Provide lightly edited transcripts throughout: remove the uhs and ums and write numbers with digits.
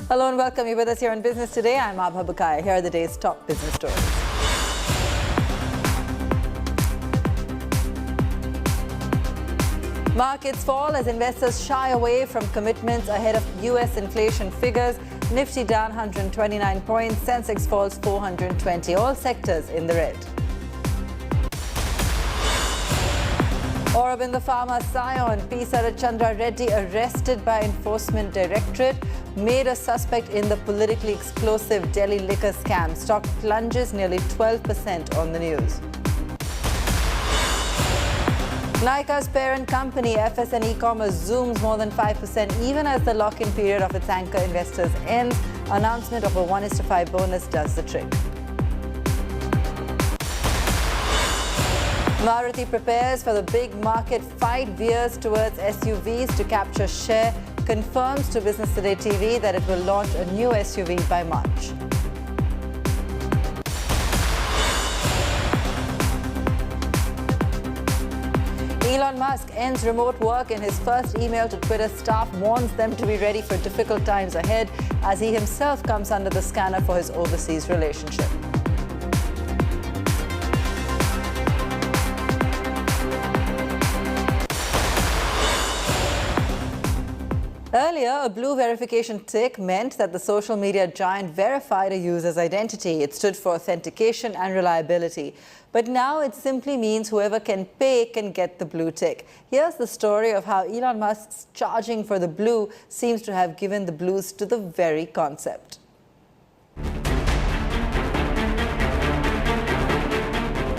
Hello and welcome. You're with us here on Business Today. I'm Abha Bukaya. Here are the day's top business stories. Markets fall as investors shy away from commitments ahead of US inflation figures. Nifty down 129 points. Sensex falls 420. All sectors in the red. Aurobindo Pharma scion P Sarath Chandra Reddy arrested by Enforcement Directorate, made a suspect in the politically explosive Delhi liquor scam. Stock plunges nearly 12% on the news. Nykaa's parent company FSN E-Commerce zooms more than 5% even as the lock-in period of its anchor investors ends. Announcement of a 1:5 bonus does the trick. Maruti prepares for the big market fight, veers towards SUVs to capture share, confirms to Business Today TV that it will launch a new SUV by March. Elon Musk ends remote work in his first email to Twitter staff, warns them to be ready for difficult times ahead as he himself comes under the scanner for his overseas relationship. Earlier, a blue verification tick meant that the social media giant verified a user's identity. It stood for authentication and reliability. But now it simply means whoever can pay can get the blue tick. Here's the story of how Elon Musk's charging for the blue seems to have given the blues to the very concept.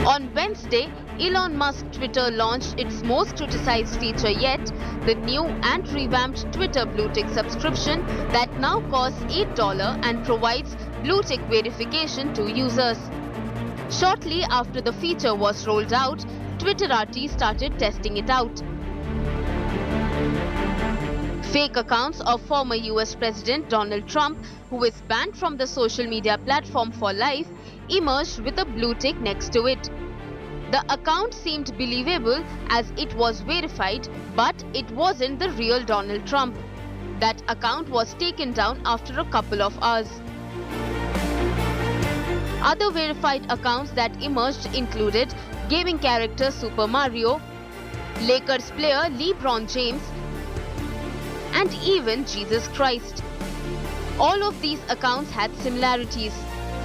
On Wednesday, Elon Musk Twitter launched its most criticized feature yet, the new and revamped Twitter Blue Tick subscription that now costs $8 and provides Blue Tick verification to users. Shortly after the feature was rolled out, Twitterati started testing it out. Fake accounts of former US President Donald Trump, who is banned from the social media platform for life, emerged with a blue tick next to it. The account seemed believable as it was verified, but it wasn't the real Donald Trump. That account was taken down after a couple of hours. Other verified accounts that emerged included gaming character Super Mario, Lakers player LeBron James, and even Jesus Christ. All of these accounts had similarities.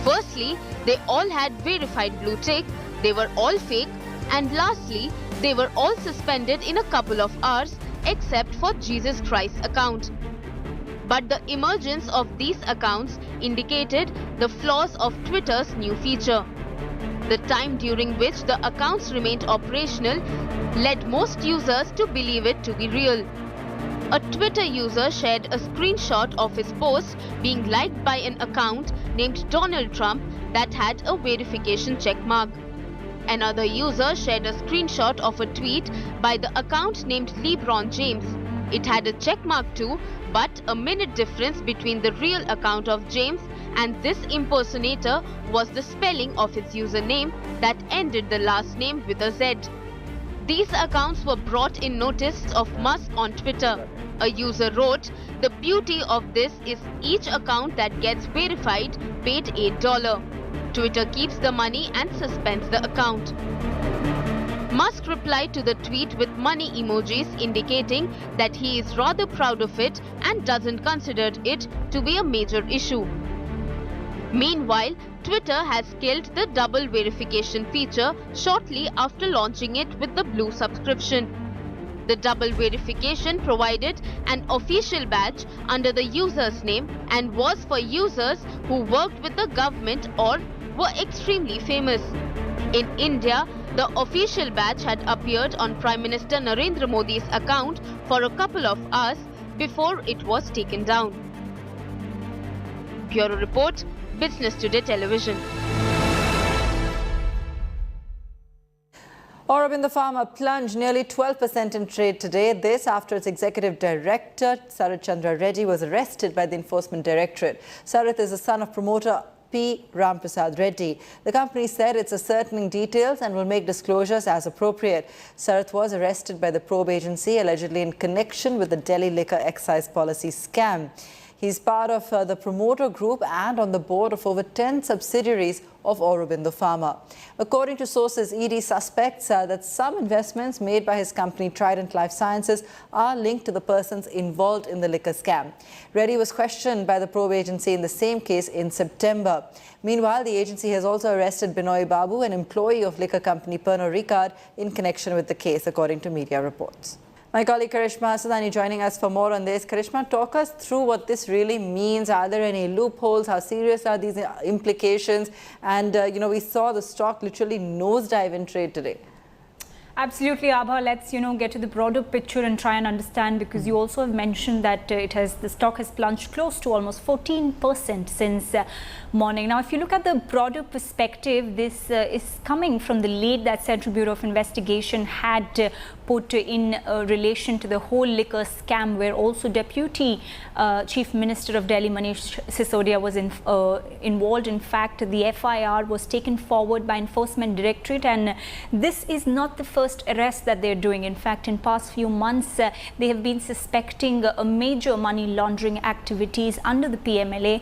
Firstly, they all had verified blue tick, they were all fake, and lastly, they were all suspended in a couple of hours except for Jesus Christ's account. But the emergence of these accounts indicated the flaws of Twitter's new feature. The time during which the accounts remained operational led most users to believe it to be real. A Twitter user shared a screenshot of his post being liked by an account named Donald Trump that had a verification checkmark. Another user shared a screenshot of a tweet by the account named LeBron James. It had a checkmark too, but a minute difference between the real account of James and this impersonator was the spelling of his username that ended the last name with a Z. These accounts were brought in notice of Musk on Twitter. A user wrote, "The beauty of this is each account that gets verified paid $8. Twitter keeps the money and suspends the account." Musk replied to the tweet with money emojis indicating that he is rather proud of it and doesn't consider it to be a major issue. Meanwhile, Twitter has killed the double verification feature shortly after launching it with the Blue subscription. The double verification provided an official badge under the user's name and was for users who worked with the government or were extremely famous. In India, the official badge had appeared on Prime Minister Narendra Modi's account for a couple of hours before it was taken down. Bureau Report, Business Today Television. Aurobindo Pharma plunged nearly 12% in trade today. This after its executive director, Sarath Chandra Reddy, was arrested by the Enforcement Directorate. Sarath is the son of promoter P Sarath Reddy. The company said it's ascertaining details and will make disclosures as appropriate. Sarath was arrested by the probe agency allegedly in connection with the Delhi liquor excise policy scam. He's part of the promoter group and on the board of over 10 subsidiaries of Aurobindo Pharma. According to sources, ED suspects that some investments made by his company Trident Life Sciences are linked to the persons involved in the liquor scam. Reddy was questioned by the probe agency in the same case in September. Meanwhile, the agency has also arrested Binoy Babu, an employee of liquor company Pernod Ricard, in connection with the case, according to media reports. My colleague Karishma Hasadani joining us for more on this. Karishma, talk us through what this really means. Are there any loopholes? How serious are these implications? And, we saw the stock literally nosedive in trade today. Absolutely, Abha. Let's get to the broader picture and try and understand, because you also have mentioned that the stock has plunged close to almost 14% since morning. Now, if you look at the broader perspective, this is coming from the lead that Central Bureau of Investigation had put in relation to the whole liquor scam, where also Deputy Chief Minister of Delhi Manish Sisodia was involved. In fact, the FIR was taken forward by Enforcement Directorate, and this is not the first arrest that they're doing. In fact, in past few months, they have been suspecting a major money laundering activities under the PMLA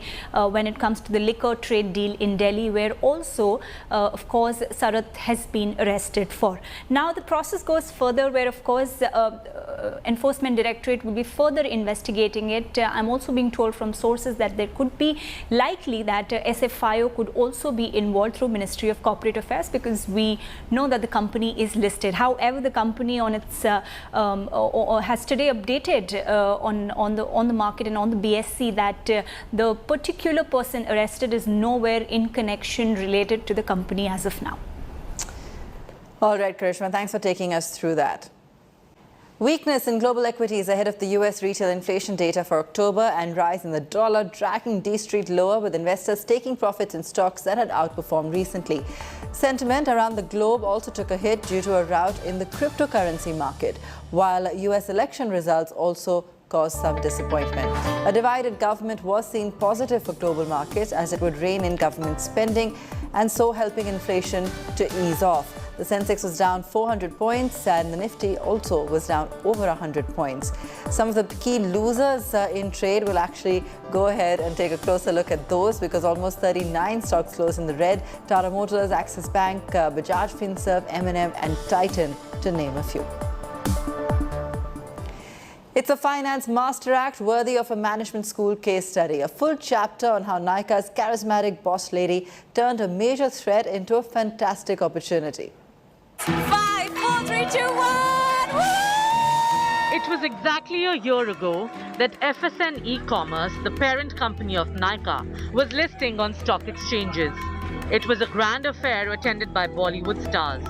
when it comes to the liquor trade deal in Delhi, where also, of course, Sarath has been arrested for. Now, the process goes further, where, of course, Enforcement Directorate will be further investigating it. I'm also being told from sources that there could be likely that SFIO could also be involved through Ministry of Corporate Affairs, because we know that the company is listed. However, the company on its has today updated on the market and on the BSE that the particular person arrested is nowhere in connection related to the company as of now. All right, Karishma, thanks for taking us through that. Weakness in global equities ahead of the US retail inflation data for October and rise in the dollar dragging D Street lower, with investors taking profits in stocks that had outperformed recently. Sentiment around the globe also took a hit due to a rout in the cryptocurrency market, while US election results also caused some disappointment. A divided government was seen positive for global markets, as it would rein in government spending and so helping inflation to ease off. The Sensex was down 400 points and the Nifty also was down over 100 points. Some of the key losers in trade, will actually go ahead and take a closer look at those, because almost 39 stocks closed in the red. Tata Motors, Axis Bank, Bajaj Finserv, M&M and Titan, to name a few. It's a finance master act worthy of a management school case study. A full chapter on how Nykaa's charismatic boss lady turned a major threat into a fantastic opportunity. 5, 4, 3, 2, 1. Woo! It was exactly a year ago that FSN E-Commerce, the parent company of Nykaa, was listing on stock exchanges. It was a grand affair attended by Bollywood stars.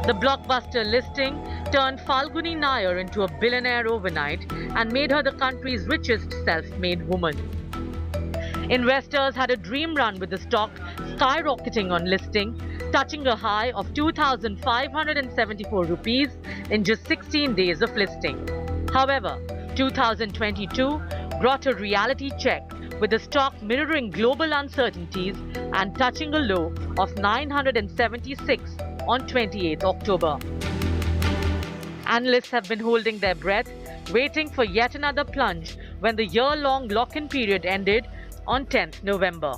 The blockbuster listing turned Falguni Nayar into a billionaire overnight and made her the country's richest self-made woman. Investors had a dream run with the stock skyrocketing on listing, touching a high of 2,574 rupees in just 16 days of listing. However, 2022 brought a reality check, with the stock mirroring global uncertainties and touching a low of 976 on 28th October. Analysts have been holding their breath, waiting for yet another plunge when the year-long lock-in period ended on 10th November.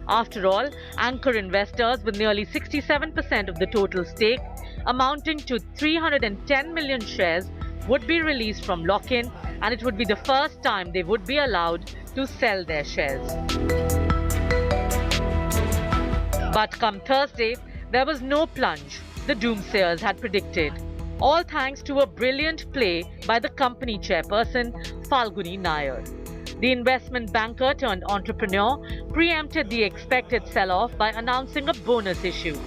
After all, anchor investors with nearly 67% of the total stake, amounting to 310 million shares, would be released from lock-in, and it would be the first time they would be allowed to sell their shares. But come Thursday, there was no plunge the doomsayers had predicted, all thanks to a brilliant play by the company chairperson, Falguni Nayar. The investment banker turned entrepreneur preempted the expected sell-off by announcing a bonus issue,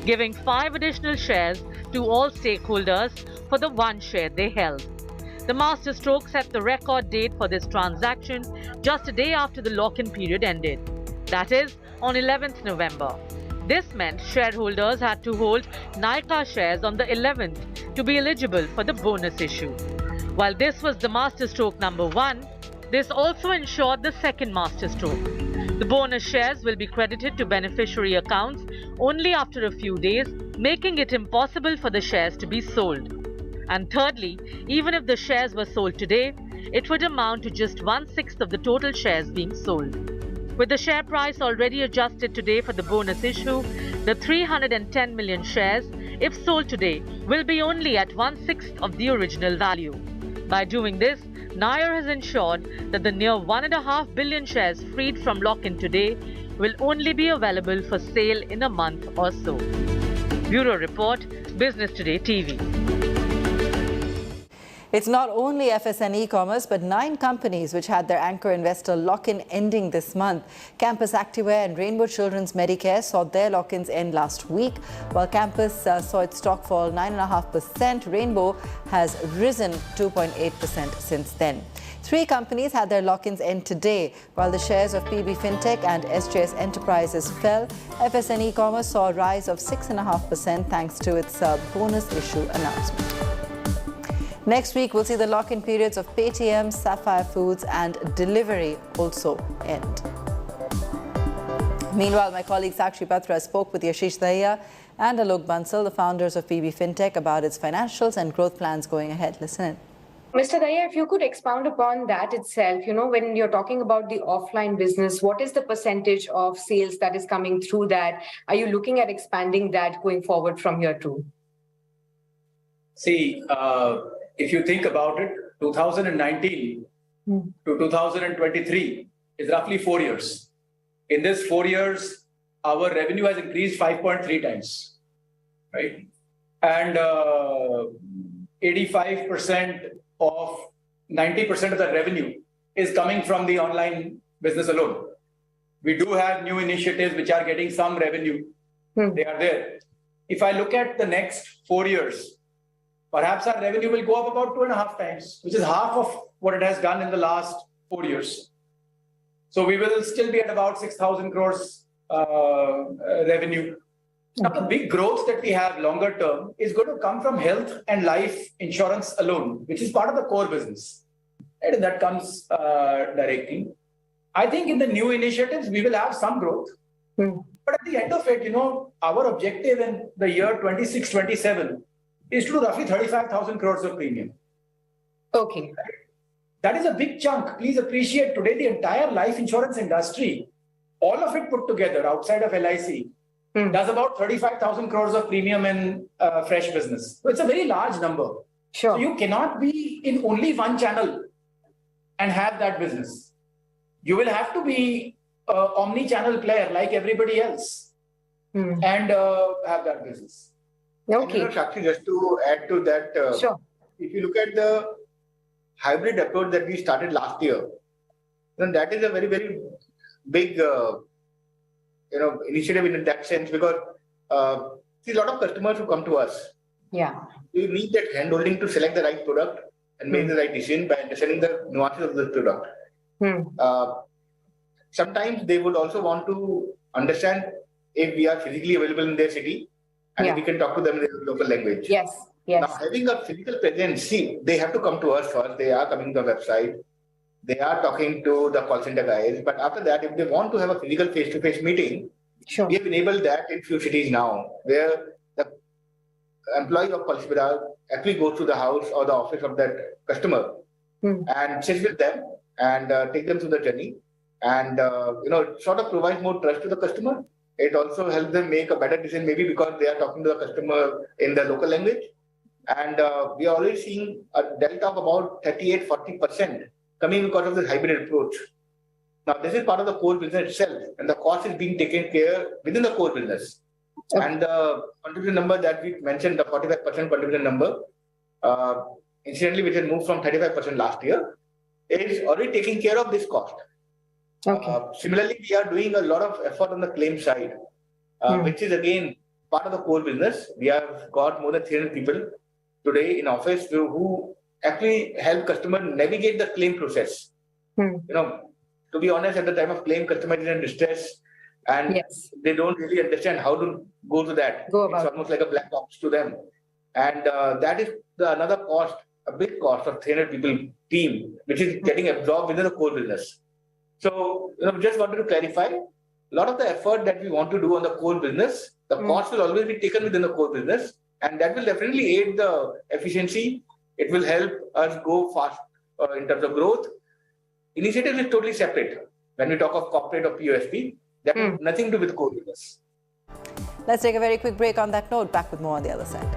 giving 5 additional shares to all stakeholders for the 1 share they held. The masterstroke set the record date for this transaction just a day after the lock-in period ended, that is, on 11th November. This meant shareholders had to hold Nykaa shares on the 11th to be eligible for the bonus issue. While this was the masterstroke number 1, this also ensured the second masterstroke. The bonus shares will be credited to beneficiary accounts only after a few days, making it impossible for the shares to be sold. And thirdly, even if the shares were sold today, it would amount to just 1/6 of the total shares being sold. With the share price already adjusted today for the bonus issue, the 310 million shares, if sold today, will be only at 1/6 of the original value. By doing this, Nayar has ensured that the near 1.5 billion shares freed from lock-in today will only be available for sale in a month or so. Bureau Report, Business Today TV. It's not only FSN E-Commerce, but 9 companies which had their anchor investor lock-in ending this month. Campus Activewear and Rainbow Children's Medicare saw their lock-ins end last week. While Campus saw its stock fall 9.5%, Rainbow has risen 2.8% since then. 3 companies had their lock-ins end today. While the shares of PB Fintech and SJS Enterprises fell, FSN E-Commerce saw a rise of 6.5% thanks to its bonus issue announcement. Next week, we'll see the lock-in periods of Paytm, Sapphire Foods and Delivery also end. Meanwhile, my colleague Sakshi Patra spoke with Yashish Dahiya and Alok Bansal, the founders of PB Fintech, about its financials and growth plans going ahead. Listen in. Mr. Nayar, if you could expound upon that itself, when you're talking about the offline business, what is the percentage of sales that is coming through that? Are you looking at expanding that going forward from here too? See, if you think about it, 2019 to 2023 is roughly 4 years. In this 4 years, our revenue has increased 5.3 times, right? And 85% of 90% of the revenue is coming from the online business alone. We do have new initiatives which are getting some revenue. They are there. If I look at the next 4 years, perhaps our revenue will go up about 2.5 times, which is half of what it has done in the last 4 years. So we will still be at about 6,000 crores revenue. Now, the big growth that we have longer term is going to come from health and life insurance alone, which is part of the core business. And that comes directly. I think in the new initiatives, we will have some growth. But at the end of it, our objective in the year 26-27 is to do roughly 35,000 crores of premium. Okay. That is a big chunk. Please appreciate today the entire life insurance industry, all of it put together outside of LIC, does about 35,000 crores of premium in fresh business. So it's a very large number. Sure. So you cannot be in only one channel and have that business. You will have to be an omni-channel player like everybody else and have that business. Okay. And, Sakshi, just to add to that, Sure. If you look at the hybrid approach that we started last year, then that is a very, very big initiative in that sense, because see, a lot of customers who come to us, Yeah. we need that hand-holding to select the right product and make the right decision by understanding the nuances of the product. Sometimes they would also want to understand if we are physically available in their city and if we can talk to them in their local language. Yes. Yes. Now, having a physical presence, see, they have to come to us first. They are coming to the website. They are talking to the call center guys. But after that, if they want to have a physical face-to-face meeting, Sure. we have enabled that in few cities now, where the employee of Policybazaar actually goes to the house or the office of that customer and sits with them and take them through the journey. And, it sort of provides more trust to the customer. It also helps them make a better decision, maybe because they are talking to the customer in the local language. And we are already seeing a delta of about 38-40% coming because of this hybrid approach. Now, this is part of the core business itself, and the cost is being taken care within the core business. Okay. And the contribution number that we mentioned, the 45% contribution number, incidentally, which has moved from 35% last year, is already taking care of this cost. Okay. Similarly, we are doing a lot of effort on the claim side, which is again part of the core business. We have got more than 300 people today in office who actually help customer navigate the claim process. To be honest, at the time of claim, customer is in distress and they don't really understand how to go to that. It's almost like a black box to them. And that is another cost, a big cost of 300 people team, which is getting absorbed within the core business. So, just wanted to clarify, a lot of the effort that we want to do on the core business, the cost will always be taken within the core business, and that will definitely aid the efficiency. It will help us go in terms of growth. Initiatives is totally separate. When we talk of corporate or POSP, that has nothing to do with core business. Let's take a very quick break on that note. Back with more on the other side.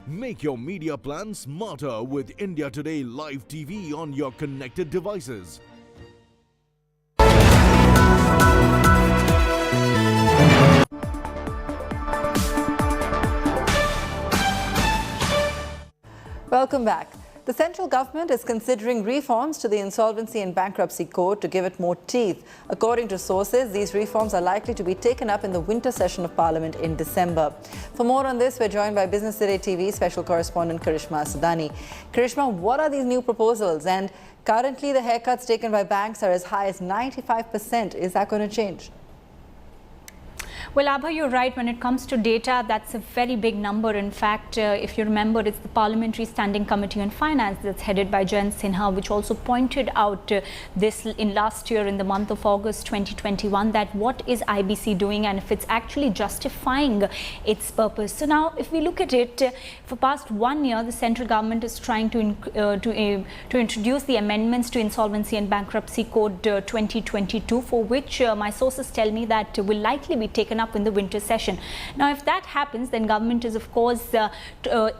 Make your media plan smarter with India Today Live TV on your connected devices. Welcome back. The central government is considering reforms to the Insolvency and Bankruptcy Code to give it more teeth. According to sources, these reforms are likely to be taken up in the winter session of Parliament in December. For more on this, we're joined by Business Today TV special correspondent Karishma Sudani. Karishma, what are these new proposals? And currently, the haircuts taken by banks are as high as 95%. Is that going to change? Well, Abha, you're right. When it comes to data, that's a very big number. In fact, if you remember, it's the Parliamentary Standing Committee on Finance that's headed by Jayant Sinha, which also pointed out this in last year in the month of August 2021, that what is IBC doing and if it's actually justifying its purpose. So now, if we look at it, for past 1 year, the central government is trying to introduce the amendments to Insolvency and Bankruptcy Code 2022, for which my sources tell me that will likely be taken up in the winter session. Now, if that happens, then government is of course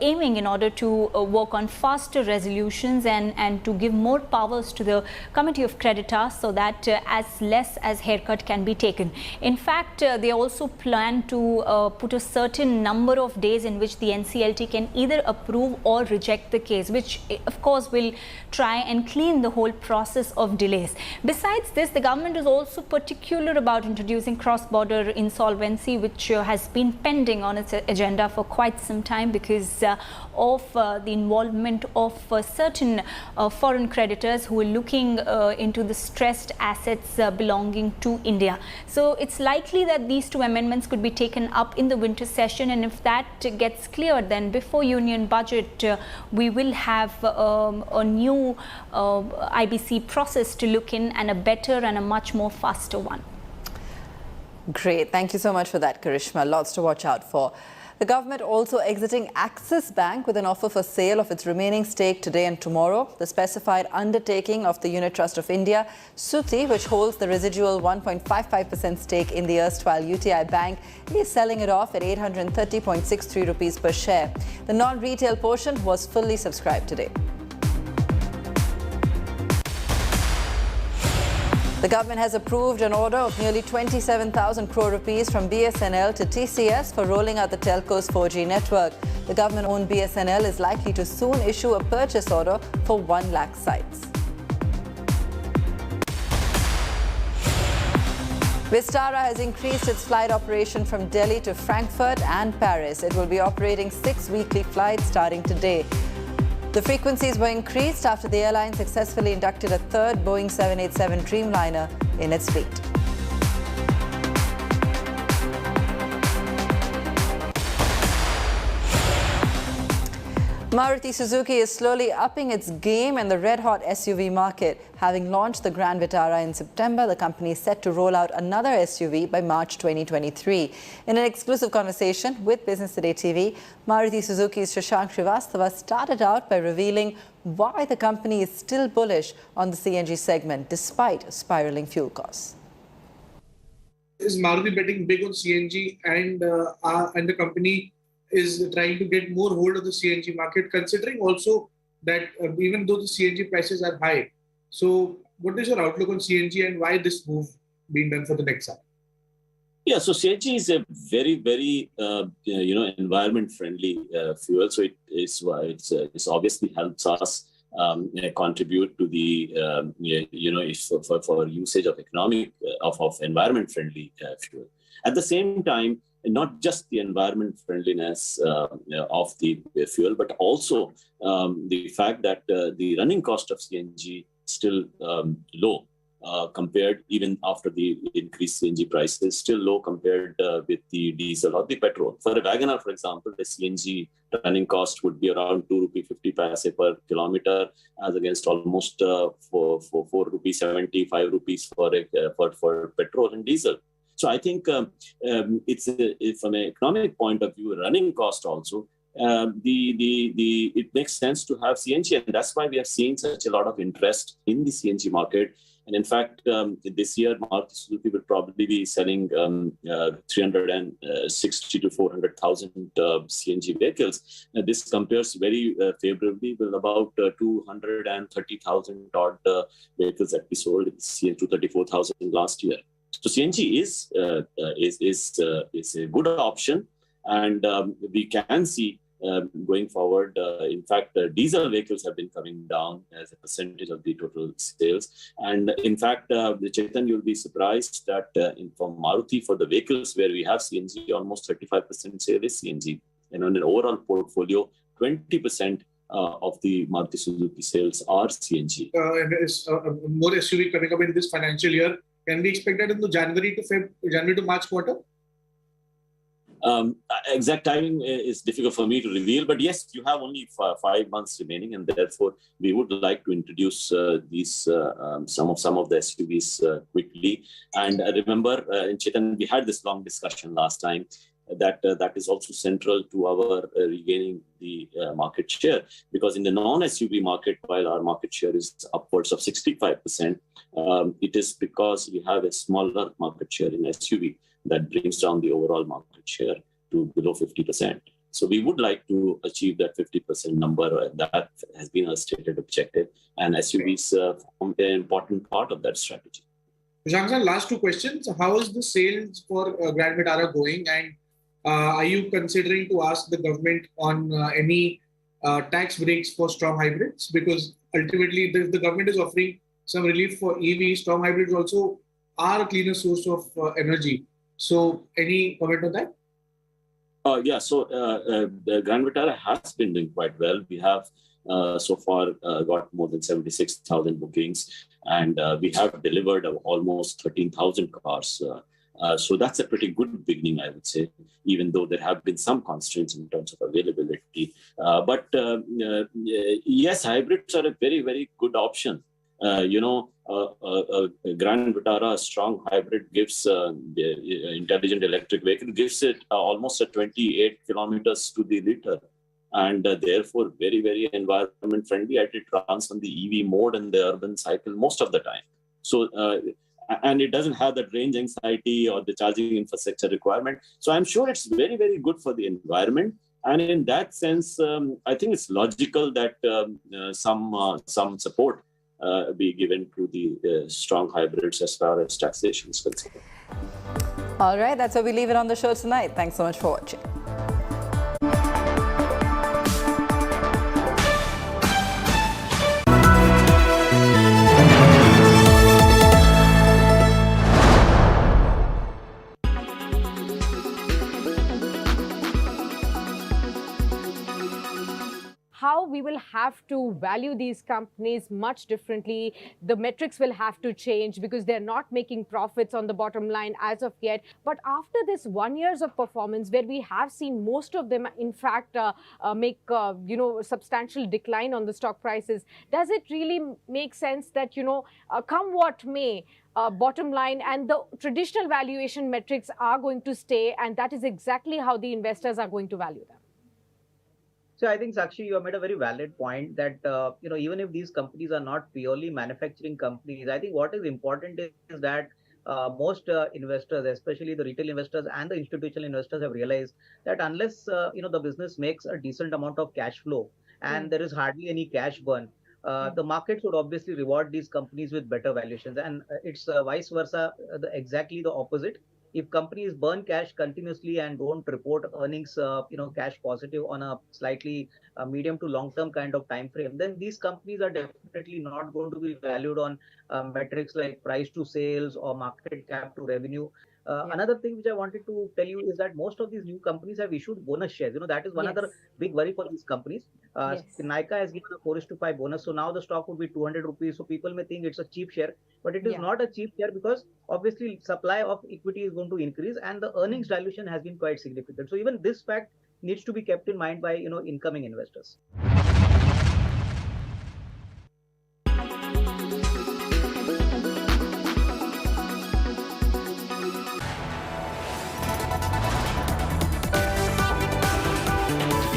aiming in order to work on faster resolutions and to give more powers to the Committee of Creditors so that as less as haircut can be taken. In fact, they also plan to put a certain number of days in which the NCLT can either approve or reject the case, which of course will try and clean the whole process of delays. Besides this, the government is also particular about introducing cross-border insolvency, which has been pending on its agenda for quite some time because of the involvement of certain foreign creditors who are looking into the stressed assets belonging to India. So it's likely that these two amendments could be taken up in the winter session, and if that gets cleared, then before union budget we will have a new IBC process to look in, and a better and a much more faster one. Great. Thank you so much for that, Karishma. Lots to watch out for. The government also exiting Axis Bank with an offer for sale of its remaining stake today and tomorrow. The specified undertaking of the Unit Trust of India, Suti, which holds the residual 1.55% stake in the erstwhile UTI Bank, is selling it off at 830.63 rupees per share. The non-retail portion was fully subscribed today. The government has approved an order of nearly 27,000 crore rupees from BSNL to TCS for rolling out the telco's 4G network. The government-owned BSNL is likely to soon issue a purchase order for 1 lakh sites. Vistara has increased its flight operation from Delhi to Frankfurt and Paris. It will be operating 6 weekly flights starting today. The frequencies were increased after the airline successfully inducted a third Boeing 787 Dreamliner in its fleet. Maruti Suzuki is slowly upping its game in the red-hot SUV market. Having launched the Grand Vitara in September, the company is set to roll out another SUV by March 2023. In an exclusive conversation with Business Today TV, Maruti Suzuki's Shashank Srivastava started out by revealing why the company is still bullish on the CNG segment despite spiraling fuel costs. Is Maruti betting big on CNG and the company is trying to get more hold of the CNG market, considering also that even though the CNG prices are high. So what is your outlook on CNG and why this move being done for the next half? Yeah, so CNG is a very, very environment-friendly fuel. So it's obviously helps us contribute to the for usage of environment-friendly fuel. At the same time, not just the environment friendliness of the fuel, but also the fact that the running cost of CNG is still low compared, even after the increased CNG prices, still low compared with the diesel or the petrol. For a Wagoner, for example, the CNG running cost would be around 2.50 rupees per kilometer, as against almost 4.75 rupees for petrol and diesel. So I think it's from an economic point of view, running cost also, it makes sense to have CNG, and that's why we have seen such a lot of interest in the CNG market. And in fact, this year, Maruti Suzuki will probably be selling 360 to 400,000 CNG vehicles. This compares very favorably with about 230,000 odd vehicles that we sold, 234,000 last year. So CNG is a good option, and we can see going forward. In fact, diesel vehicles have been coming down as a percentage of the total sales. And in fact, Chetan, you'll be surprised that for Maruti, for the vehicles where we have CNG, almost 35% sale is CNG. And on an overall portfolio, 20% of the Maruti Suzuki sales are CNG. And is more SUV coming up in this financial year. Can we expect that in the January to March quarter? Exact timing is difficult for me to reveal, but yes, you have only 5 months remaining, and therefore we would like to introduce some of the SUVs quickly. And remember, Chetan, we had this long discussion last time that is also central to our regaining the market share, because in the non-SUV market, while our market share is upwards of 65%, it is because we have a smaller market share in SUV that brings down the overall market share to below 50%. So we would like to achieve that 50% number. That has been a stated objective, and SUVs form an important part of that strategy. Shashank, last two questions. How is the sales for Grand Vitara going, and are you considering to ask the government on any tax breaks for strong hybrids? Because ultimately, the government is offering some relief for EV. Strong hybrids also are a cleaner source of energy. So any comment on that? The Grand Vitara has been doing quite well. We have so far got more than 76,000 bookings, and we have delivered almost 13,000 cars. So that's a pretty good beginning, I would say, even though there have been some constraints in terms of availability. But yes, hybrids are a very, very good option. A Grand Vitara, a strong hybrid, gives the intelligent electric vehicle, gives it almost 28 kilometers to the liter, and therefore very, very environment friendly. It runs on the EV mode and the urban cycle most of the time. So, and it doesn't have that range anxiety or the charging infrastructure requirement. So I'm sure it's very, very good for the environment. And in that sense, I think it's logical that some support be given to the strong hybrids as far as taxation is concerned. All right, that's where we leave it on the show tonight. Thanks so much for watching. How we will have to value these companies much differently. The metrics will have to change because they're not making profits on the bottom line as of yet. But after this 1 year of performance, where we have seen most of them, in fact, make substantial decline on the stock prices, does it really make sense that come what may, bottom line and the traditional valuation metrics are going to stay, and that is exactly how the investors are going to value them? So I think, Sakshi, you have made a very valid point that, even if these companies are not purely manufacturing companies, I think what is important is that most investors, especially the retail investors and the institutional investors, have realized that unless, the business makes a decent amount of cash flow and there is hardly any cash burn, the markets would obviously reward these companies with better valuations. And it's vice versa, exactly the opposite. If companies burn cash continuously and don't report earnings, cash positive on a slightly medium to long term kind of time frame, then these companies are definitely not going to be valued on metrics like price to sales or market cap to revenue. Another thing which I wanted to tell you is that most of these new companies have issued bonus shares. That is one other big worry for these companies. Nykaa has given a 4:5 bonus. So now the stock would be 200 rupees. So people may think it's a cheap share, but it is not a cheap share because obviously supply of equity is going to increase and the earnings dilution has been quite significant. So even this fact needs to be kept in mind by, incoming investors.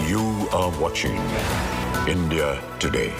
You are watching India Today.